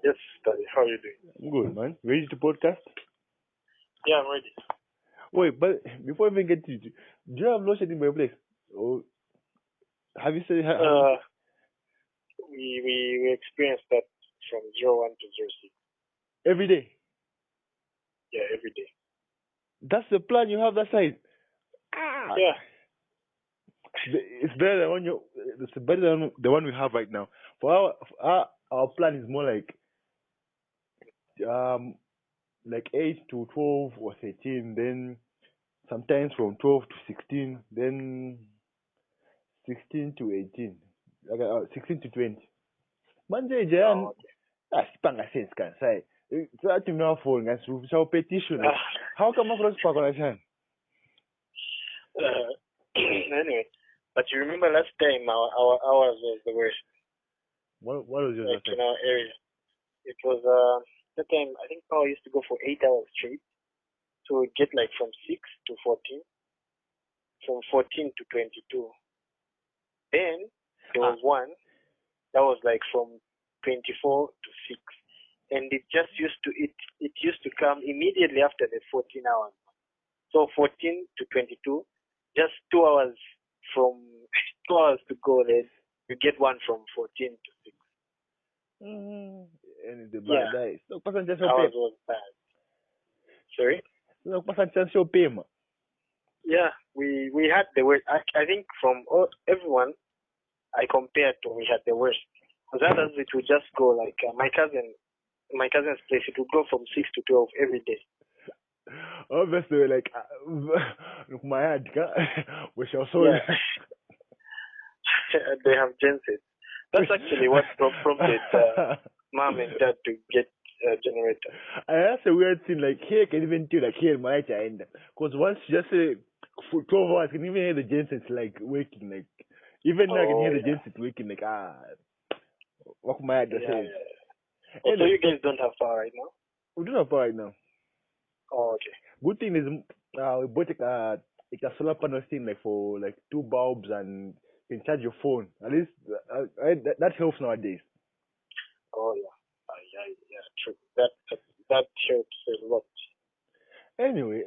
Yes, study. How are you doing? I'm good, man. Ready to podcast? Yeah, I'm ready. Wait, but before we even get to, do you have load shedding by your place? Or have you said have you Uh, we experienced that from 01 to 06. every day? Yeah, every day. That's the plan you have that side. Ah, Yeah. it's better than it's better than the one we have right now. For our plan is more um like 8 to 12 or 13, then sometimes from 12 to 16, then 16 to 18, 16 to 20. Manje Jan, Oh, okay. sipanga sense kan sai. Tsathi mina phone ngas rufisa petition like how come across pakona Anyway, but you remember last time our hours was the worst, What was yours like last time? in our area. It was that time I think power used to go for 8 hours straight. So we'd get like from 6 to 14, from 14 to 22. Then there Ah, was one that was like from 24 to 6, and it used to come immediately after the 14 hours. So 14 to 22, just 2 hours from 2 hours to go. Then you get one from 14 to 6. and the Yeah, bad dice. No pasan chance your pay. ours was bad. Sorry. No pasan chance your pay ma. Yeah, we had the worst. I think from everyone I compared to, we had the worst. Because others it would just go like my cousin's place. It would go from 6 to 12 every day. Obviously like look my head we shall solve. Yeah, they have genset. That's actually what prompted mom and dad to get a generator. And that's a weird thing. Like here, can even do like here in Malaysia, and because once you just say for 12 hours, I can even hear the genset like waking. Like even now, I can Oh hear the yeah, genset waking. Like what my head just yeah, says. yeah. Also, Anyway, you guys don't have power right now. we don't have power right now. Oh, okay. Good thing is we bought like a solar panel thing like for like two bulbs and you can charge your phone. At least that helps nowadays. Oh yeah, yeah. True. That helps a lot. Anyway,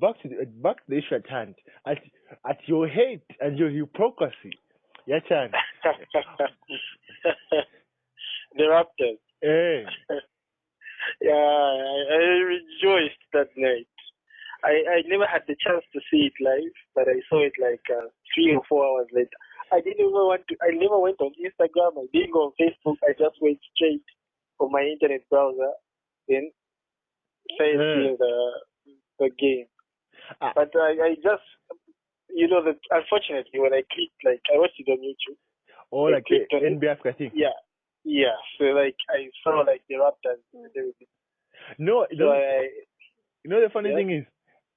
back to the issue at hand. At at your hate and your hypocrisy, yeah, Chan. The Raptors. Hey, Yeah, I rejoiced that night. I never had the chance to see it live, but I saw it like 3 or 4 hours later. I didn't even want to. I never went on Instagram. I didn't go on Facebook. I just went straight on my internet browser, then started uh, seeing the game. ah, But I just that unfortunately when I clicked, like I watched it on YouTube. or I like the clicked on it. NBA Africa thing. Yeah, yeah. So like I saw like the Raptors and everything. No, it So doesn't. I You know the funny yeah. thing is,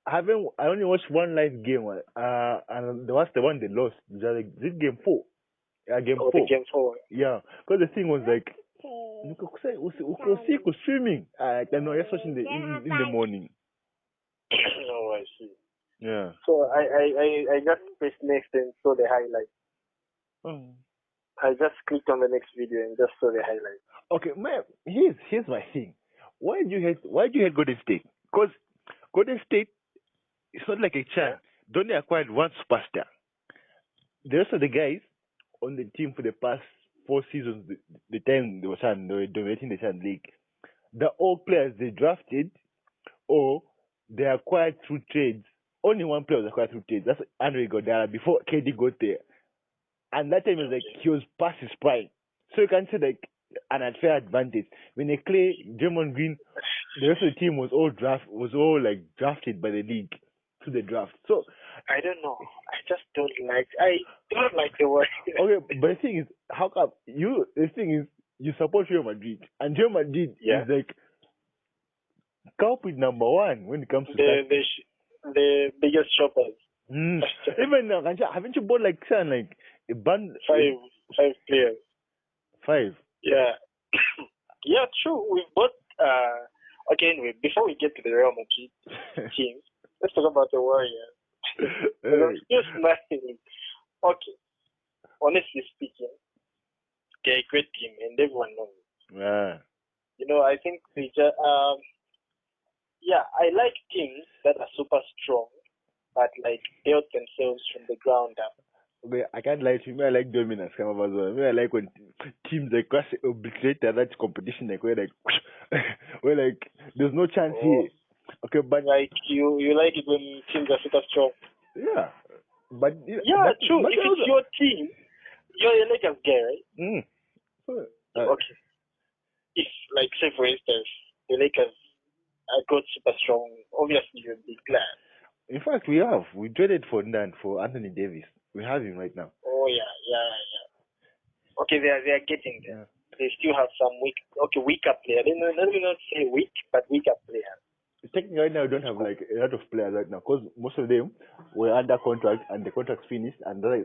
I only watched one live game. And that was the one they lost. Like, this game four. Game Oh, the four. game forward. Yeah, because the thing was like, uko swimming. I know just watching in the morning. Oh, I see. Yeah. So I just pressed next and saw the highlight. Oh. I just clicked on the next video and just saw the highlight. Okay, man. Here's my thing. Why do you hate Golden State? Because Golden State is not like a Yeah. Chan. They only acquired one superstar. The rest of the guys on the team for the past 4 seasons, the time they were dominating the Chan League, the all players they drafted or they acquired through trades. Only one player was acquired through trades. That's Andre Godala before KD got there. And that time it was like Okay. he was past his prime. So you can say like an unfair advantage. When they Clay, Draymond Green, the rest of the team was all like drafted by the league through the draft. So I don't know. I don't like the word. okay, but the thing is, how come the thing is you support Real Madrid and Real Madrid Yeah. is like culprit number one when it comes to The that. the sh- the biggest shoppers. Even now, haven't you bought like something like a band Five players. five? Yeah. Yeah, true. We've bought okay, anyway, before we get to the Real Madrid team, let's talk about the Warriors. I'm Hey, still smiling. Okay. Honestly speaking, they're a great team and everyone knows it. yeah. I think we just I like teams that are super strong, but like built themselves from the ground up. I can't lie to you. I like dominance kind of as well. I like when teams like crash obliterate that competition, like where like where like there's no chance here. Okay, but like you like it when teams are super strong. Yeah, but Yeah, true. If it's your team, you're a Lakers guy, right? Okay. If, like, say for instance, the Lakers got super strong, obviously you'll be glad. In fact, we traded for Anthony Davis. We have him right now. Oh yeah. Okay, they are getting there. Yeah. They still have some weaker players. Let me not say weak, but weaker players. Technically, right now, we don't have like a lot of players right now because most of them were under contract and the contract's finished. And the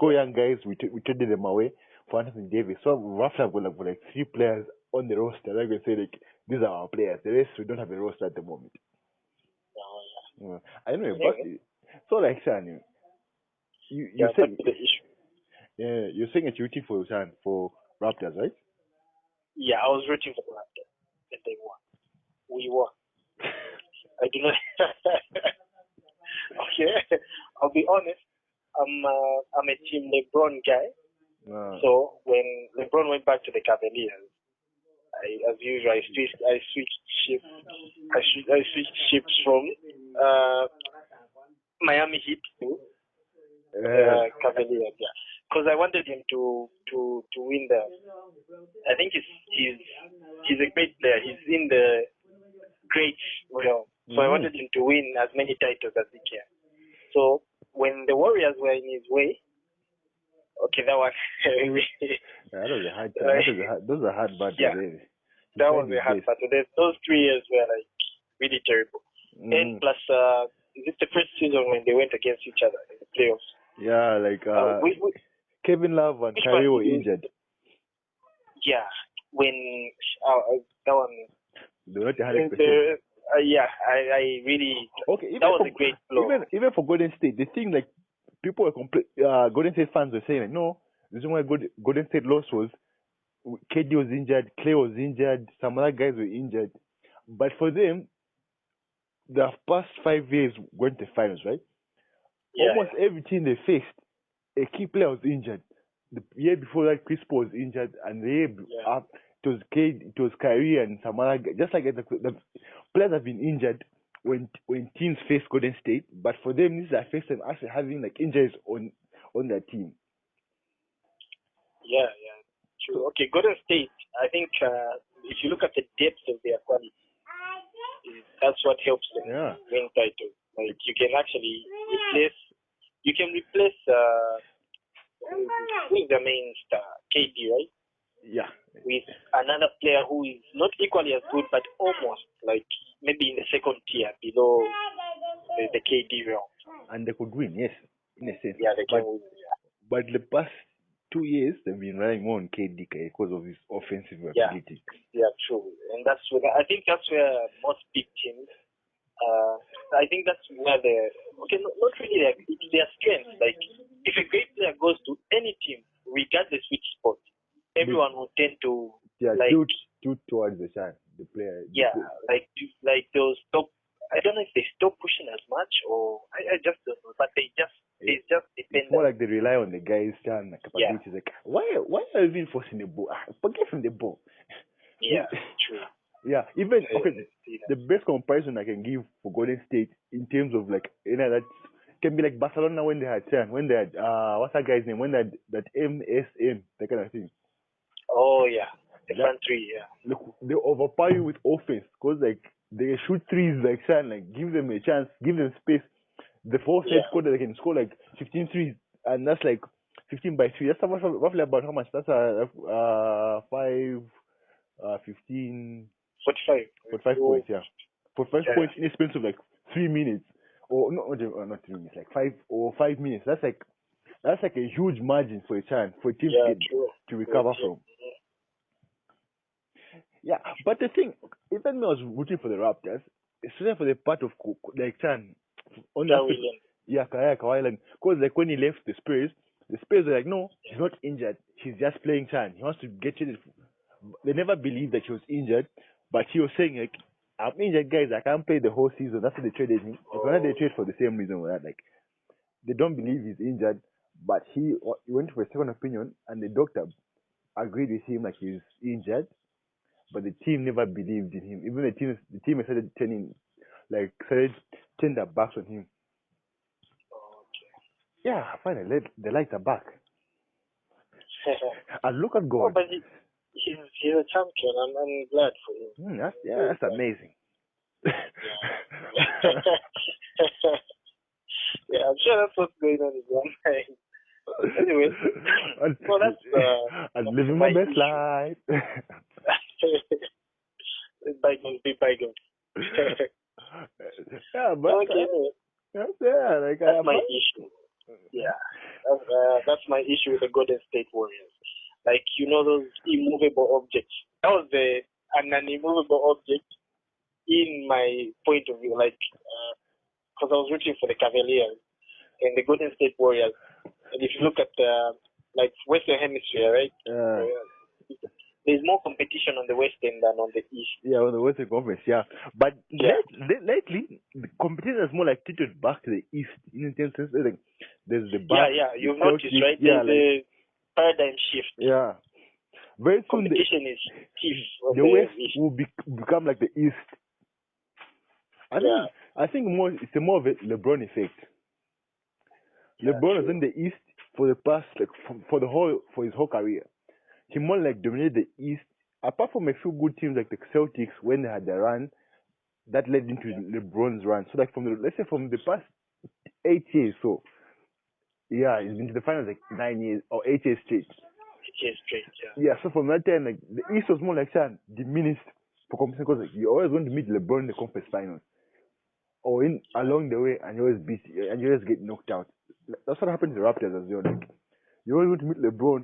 young guys, we traded them away for Anthony Davis. So roughly, I've got like 3 players on the roster. Like we say, like these are our players. The rest, we don't have a roster at the moment. Oh yeah. Anyway, but so like Shan, you said the issue. Yeah, you're saying it's rooting for Raptors, right? Yeah, I was rooting for the Raptors, and they won. We won. I do not. Okay, I'll be honest. I'm a Team LeBron guy. So when LeBron went back to the Cavaliers, as usual, I switched ships. I switched ships from Miami Heat to Cavaliers. Yeah, because I wanted him to win the. I think he's a great player. He's in the great realm. So I wanted him to win as many titles as he can. So when the Warriors were in his way, okay, that was that was a hard. Those are hard battles. Yeah, that was a hard battle. Those 3 years were like really terrible. And plus, is it the first season when they went against each other in the playoffs? Yeah, like Kevin Love and Kyrie were injured. Yeah, when that one. They were not 100%. I really. Okay, that was a great blow. Even for Golden State, the thing like people were Golden State fans were saying like, no, the reason why Golden State lost was KD was injured, Clay was injured, some other guys were injured, but for them, the past 5 years went to finals, right? Yeah, almost every team they faced, a key player was injured. The year before that, Chris Paul was injured, and the year after, it was Kyrie and some other guys. Just like the players have been injured when teams face Golden State, but for them, this is their first time actually having like injuries on their team. Yeah, true. Okay, Golden State. I think if you look at the depth of their quality, that's what helps them win titles. Like you can actually replace. You can replace who's the main star, KD, right? Yeah. With another player who is not equally as good, but almost like maybe in the second tier below the KD realm. And they could win, yes, in a sense. Yeah, they can win. Yeah. But the past 2 years, they've been relying more on KD because of his offensive ability. Yeah, true. And I think that's where most big teams. I think that's where not really it's their strength. Like if a great player goes to any team, regardless which sport, everyone will tend to tilt towards the player. Like they'll stop. I don't know if they stop pushing as much, or I just don't know. But they just depend. It's more like they rely on the guy's capabilities. Like why are you even forcing the ball? Forget from the ball. Yeah, true. Yeah, even the best comparison I can give for Golden State in terms of like that can be like Barcelona when they had what's that guy's name? When they had that MSM, that kind of thing. Oh yeah, the front three. Yeah, they overpower you with offense because like they shoot threes like give them a chance, give them space. The fourth head quarter they can score like 15 threes, and that's like 15 by 3. That's roughly about how much? That's 15. 45 points, yeah. 45 points in a space of like 3 minutes, or not 3 minutes, like 5 minutes. That's like a huge margin for a team to recover from. Yeah, but the thing, even though I was rooting for the Raptors, especially for the part of like Chan on Kawhi Leonard, because like when he left the Spurs were like, no, he's not injured, he's just playing Chan. He wants to get traded They never believed that he was injured, but he was saying like, "I'm injured, guys. I can't play the whole season." That's why they traded him. Like, why they trade for the same reason? That like they don't believe he's injured, but he went for a second opinion, and the doctor agreed with him like he's injured, but the team never believed in him. Even the team started turning their backs on him. Yeah, finally the lights are back. And look at God. But he's a champion. I'm glad for him. That's amazing. Yeah, I'm sure that's what's going on in your mind. Anyway, so I'm living my best life. Bygones be bygones. Yeah, but Okay, anyway, that's my issue. Yeah, that's my issue with the Golden State Warriors. Like, those immovable objects. That was an immovable object in my point of view. Like, because I was rooting for the Cavaliers and the Golden State Warriors. And if you look at like Western Hemisphere, right? There's more competition on the Western than on the East. Yeah, on the Western Conference, yeah. But lately, the competition is more like tilted back to the East. In the sense, like, there's the Bucks. Yeah, you've noticed, right? There's a paradigm shift. Yeah. Very soon, competition is stiff. The West will become like the East. I think it's more of a LeBron effect. LeBron was in the East for the past, like, for his whole career. He more like dominated the East. Apart from a few good teams like the Celtics when they had their run, that led into LeBron's run. So like from the past 8 years, so yeah, he's been to the finals like 9 years or 8 years straight. 8 years straight, yeah. Yeah, so from that time, like the East was more like diminished for competition because like, you're always going to meet LeBron in the conference finals, or along the way, and you always beat and you always get knocked out. That's what happened to the Raptors as well. Like, you always want to meet LeBron,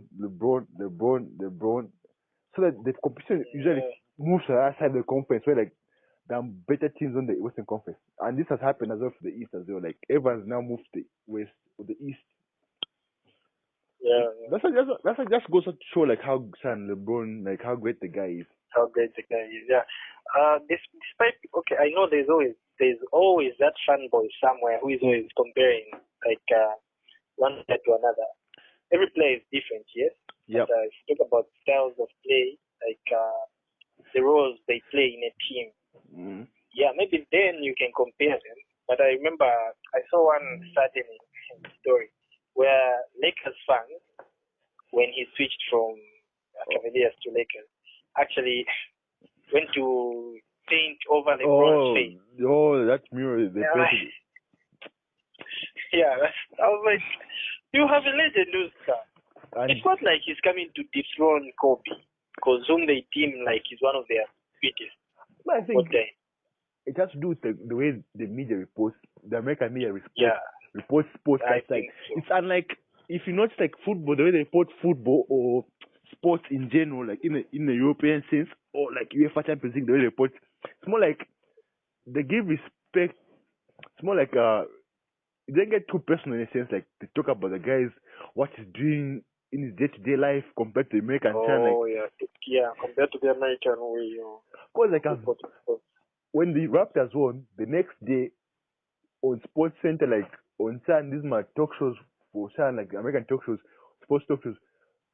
so that the competition usually moves to the other side of the conference where like there are better teams on the Western Conference, and this has happened as well for the East as well. Like everyone's now moved to the West or the East. Yeah. That's like just goes to show like how LeBron, like how great the guy is. How great the guy is, yeah. Despite I know there's always that fanboy somewhere who is always comparing like one player to another. Every player is different, yes. Yeah. If you talk about styles of play, like the roles they play in a team, yeah, maybe then you can compare them. But I remember I saw one certain story where Lakers fans, when he switched from Cavaliers to Lakers, actually went to paint over LeBron's face. Oh, that mirror they painted. Yeah, I was like, you have a legend who's it's not like he's coming to dethrone Kobe, because whom they deem like he's one of their greatest. I think it has to do with the way the media reports, the American media reports sports. It's unlike, if you notice, like football, the way they report football or sports in general, like in the European sense, or like UEFA Champions League, the way they report, it's more like they give respect. It's more like it doesn't get too personal in a sense, like they talk about the guys, what he's doing in his day-to-day life compared to the American channel. Compared to the American way. Because like when the Raptors won, the next day on Sports Center, like on these my talk shows for like American talk shows, sports talk shows,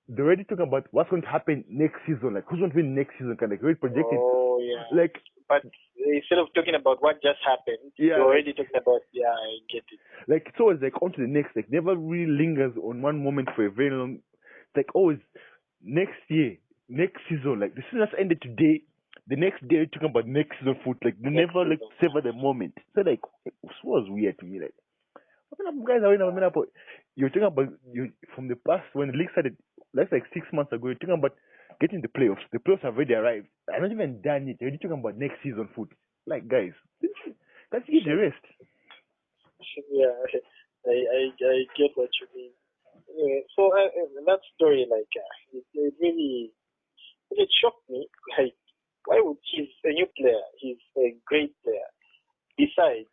they're already talking about what's going to happen next season, like who's going to win next season, kind of already projected. Like, but instead of talking about what just happened, you're already talking about, I get it. Like, it's always like on to the next, like never really lingers on one moment for a very long. It's like always next year, next season, like the season has ended today. The next day, you're talking about next season foot. Like they never like savor the moment. So like, it was weird to me. Like, guys are winning. You're talking about from the past when the league started. That's like 6 months ago. You're talking about getting the playoffs. The playoffs have already arrived. I'm not even done yet. You're already talking about next season foot. Like, guys, let's get the rest. Yeah, I get what you mean. Anyway, so that story, like, it really shocked me. Like, why would he's a new player? He's a great player. Besides,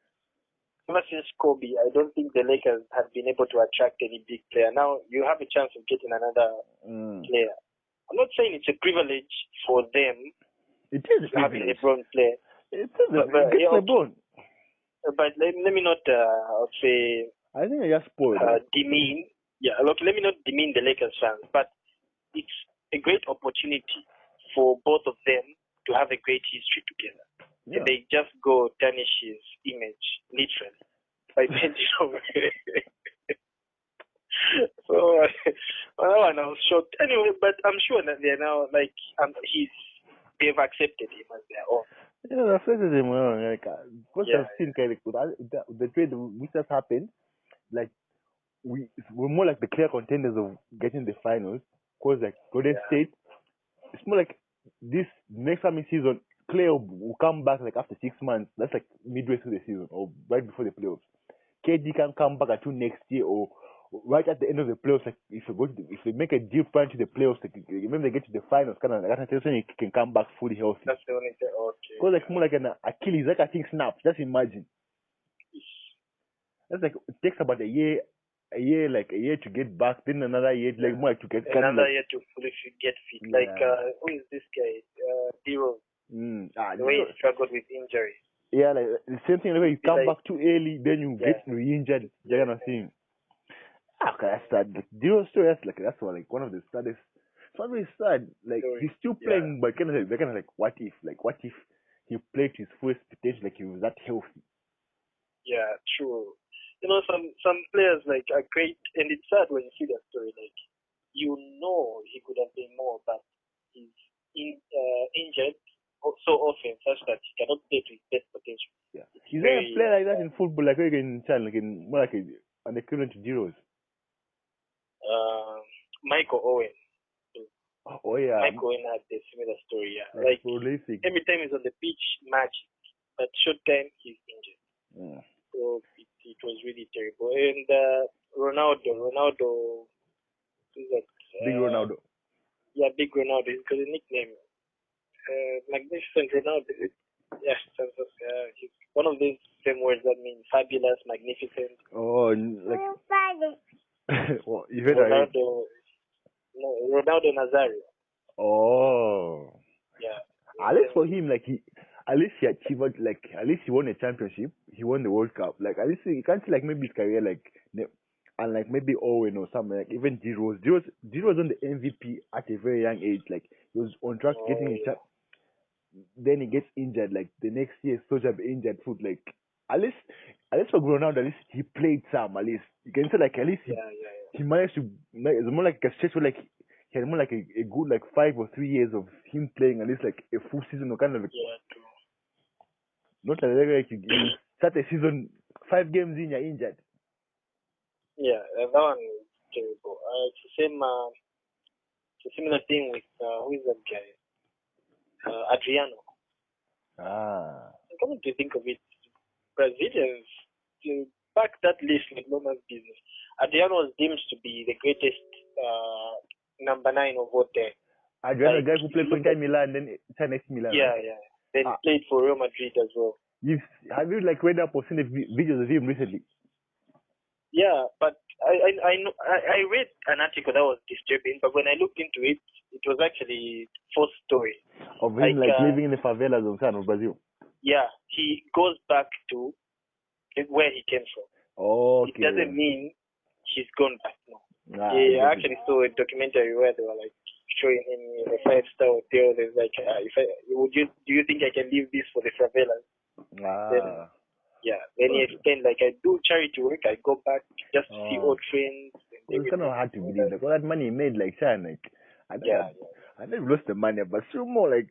ever since Kobe, I don't think the Lakers have been able to attract any big player. Now you have a chance of getting another player. I'm not saying it's a privilege for them It is a having privilege. LeBron play. It is But it's LeBron. But let me not say I think I just spoiled it. demean. Yeah, look, let me not demean the Lakers fans, but it's a great opportunity for both of them to have a great history together. Yeah. And they just go tarnish his image, literally, by painting over. So that one I was shocked. Anyway, but I'm sure that they're now like they've accepted him as their own. Yeah, the first is like because Yeah, I've seen kind of the trade which has happened, like we're more like the clear contenders of getting the finals. Because like Golden Yeah. State, it's more like this next coming season, Clay will come back like after 6 months. That's like midway through the season or right before the playoffs. KD can come back until next year or right at the end of the playoffs. Like if they make a deep run to the playoffs, like, remember they get to the finals, kind of like that's when he can come back fully healthy. That's the only thing. Okay. Because like more like an Achilles, like I think snaps. Just imagine. That's like it takes about a year to get back, then another year like more like to get another like, year to fully get fit. Yeah. Like who is this guy? D-Rose. The way he D-Rose. struggled with injury. Yeah, like the same thing. Like, you Be come like- back too early, then you get re-injured. That kind of thing. Okay, that's sad. Like D-Rose story, that's what, like one of the saddest. It's not very sad. Like Story. he's still playing, but kind of like what if? Like what if he played to his fullest potential? Like he was that healthy. Yeah, true. You know, some players like are great, and it's sad when you see that story. Like, you know, he could have been more, but he's injured so often such that he cannot play to his best potential. Yeah, is there a player like that in football? Like in China, like in more like an equivalent to Zeros? Michael Owen. Oh yeah, Michael Owen had a similar story. Yeah, like prolific. every time he's on the pitch, magic, but short time he's injured. Yeah. So it was really terrible. And Ronaldo, who's that? Big Ronaldo. Yeah, Big Ronaldo. He's got a nickname. Magnificent Ronaldo. Yeah, he's one of those same words that mean fabulous, magnificent. Oh, like. Well, you heard Ronaldo. No, Ronaldo Nazario. Oh. Yeah. At least for him, like at least he achieved, like at least he won a championship. He won the World Cup. Like at least you can't see like maybe his career like, and like maybe Owen or something, like even D-Rose. D-Rose on the MVP at a very young age. Like he was on track to getting a then he gets injured. Like the next year, Soldier be injured foot. Like at least for Ronaldo, at least he played some. At least you can say like at least he managed to. Like, it's more like a stretch where like he had more like a good like 5 or 3 years of him playing at least like a full season or kind of like, not like you start a season 5 games in, you're injured. Yeah, that one is terrible. It's the same. It's a similar thing with who is that guy? Adriano. Come to think of it, Brazilians to back that list with Loma's business. Adriano was deemed to be the greatest number 9 of all time. Adriano, the guy who played for Inter Milan, then next Milan. Yeah, right? yeah. Then played for Real Madrid as well. Have you like read up or seen the videos of him recently? Yeah, but I read an article that was disturbing, but when I looked into it, it was actually false story. Of him like living in the favelas of Brazil. Yeah, he goes back to where he came from. Okay. It doesn't mean he's gone back. No. I actually saw a documentary where they were like showing him in a 5-star hotel. There's like, do you think I can leave this for the favelas? Then he explained like I do charity work. I go back just to see old friends. It's kind of hard to believe. Like all that money he made, like China, like I never lost the money, but still more like.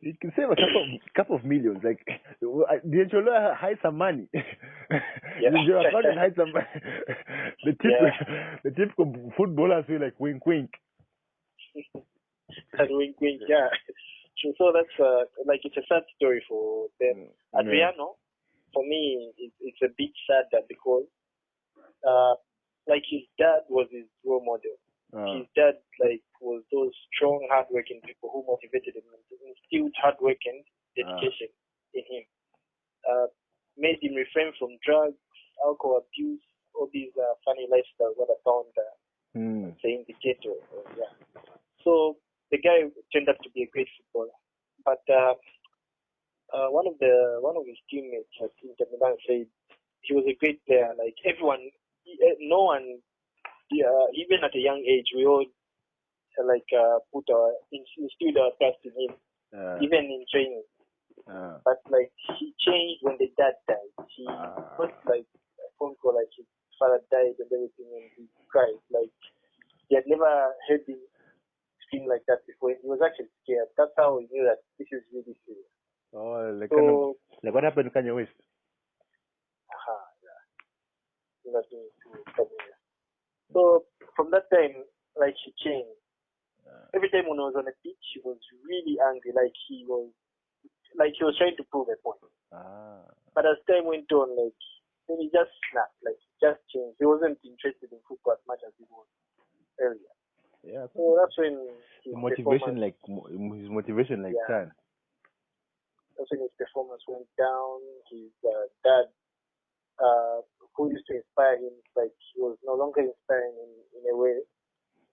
You can save a couple of millions. Like, did your lawyer hide some money? Did your accountant hide some money? The typical footballers feel like wink, wink. And wink, wink, yeah. So that's like it's a sad story for them. Adriano, for me, it's a bit sad that because like his dad was his role model. His dad was those strong, hardworking people who motivated him and instilled hard work and dedication in him. Made him refrain from drugs, alcohol abuse, all these funny lifestyles that are found the indicator. Yeah. So the guy turned out to be a great footballer, but one of his teammates at Inter Milan said he was a great player. Like everyone, no one, even at a young age, we all instilled our trust in him, even in training. But like he changed when the dad died. He got like a phone call like his father died and everything, and he cried. Like he had never heard him scream like that before. He was actually scared. That's how he knew that this is really serious. Oh, like So, like what happened to Kanye West? Yeah. Nothing too funny. So from that time, like he changed. Every time when I was on the pitch, he was really angry. Like he was trying to prove a point. But as time went on, like then he just snapped. Like he just changed. He wasn't interested in football as much as he was earlier. Yeah. So that's when his motivation turned. That's when his performance went down. His dad, who used to inspire him, like he was no longer inspiring in a way.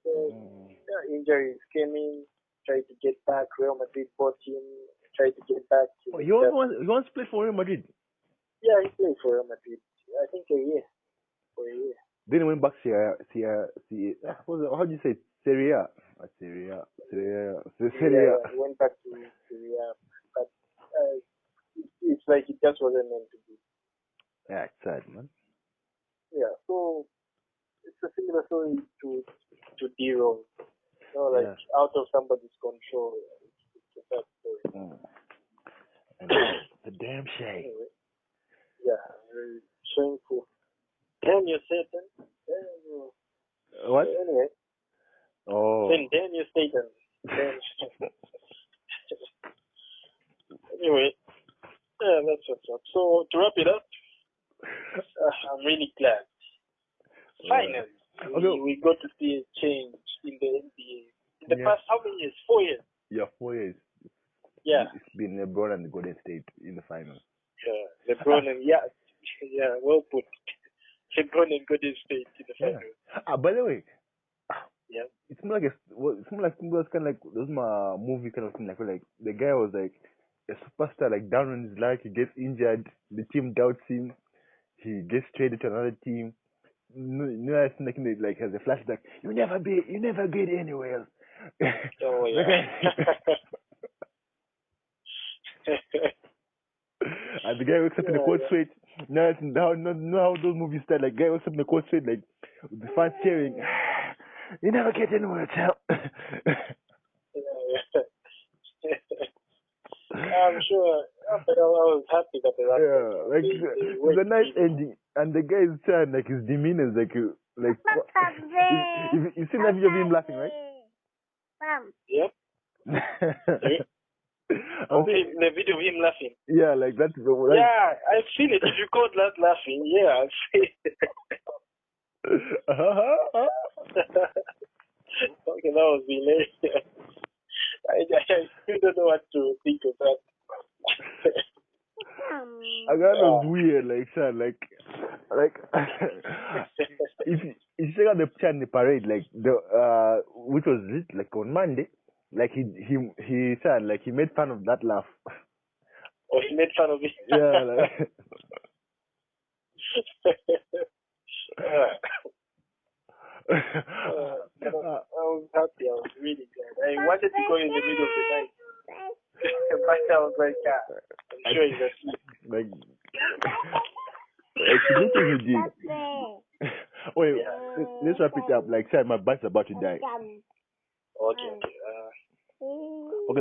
So injuries came in, tried to get back. Real Madrid bought him, tried to get back. He once played for Real Madrid. Yeah, he played for Real Madrid. I think for a year. Then he went back how do you say it? Serie A. Serie A. Yeah, he went back to Serie A, but it's like it just wasn't meant to be. Yeah, it's sad, man. Yeah, so it's a similar story to D-Rose. Out of somebody's control. It's a sad story. The damn shame. Anyway, yeah, very shameful. Damn you, Satan. Damn you. What? Anyway. Oh. Then damn you, Satan. Anyway, yeah, that's what's up. So to wrap it up, I'm really glad. Finally, we got to see a change in the NBA. In the past, how many years? 4 years. Yeah, 4 years. Yeah. It's been LeBron and Golden State in the finals. Yeah, LeBron and yeah, well put. LeBron and Golden State in the finals. By the way, yeah, it's more like kind of like those movie kind of thing. Like the guy was like a superstar, like down on his luck. He gets injured. The team doubts him. He gets traded to another team. I think like has a flashback. You never get anywhere else. Oh yeah. And the guy wakes up in the court sweat. Now how those movies start. Like guy wakes up in the court sweat, like with the fans cheering. You never get anywhere, child. I'm sure. But I was happy that the Raptors. Yeah, like it's a nice ending, and the guy is sad. Like his demeanor is like you seen that video of him laughing, right? Yep. The video of him laughing. Yeah, like that. Yeah, I've seen it. If you call that laughing, yeah, I've seen it. Okay, that was hilarious. I still don't know what to think of that. I got was weird, like son, like if you check out the picture in the parade, like the which was it, like on Monday, like he said like he made fun of that laugh. Oh, he made fun of it. Yeah, like I was happy. I was really glad. I wanted to go in the middle of the night. But I was like, I'm sure he's asleep. Like good thing he did. Wait, let's wrap it up. Like, say my bat's about to die. Okay.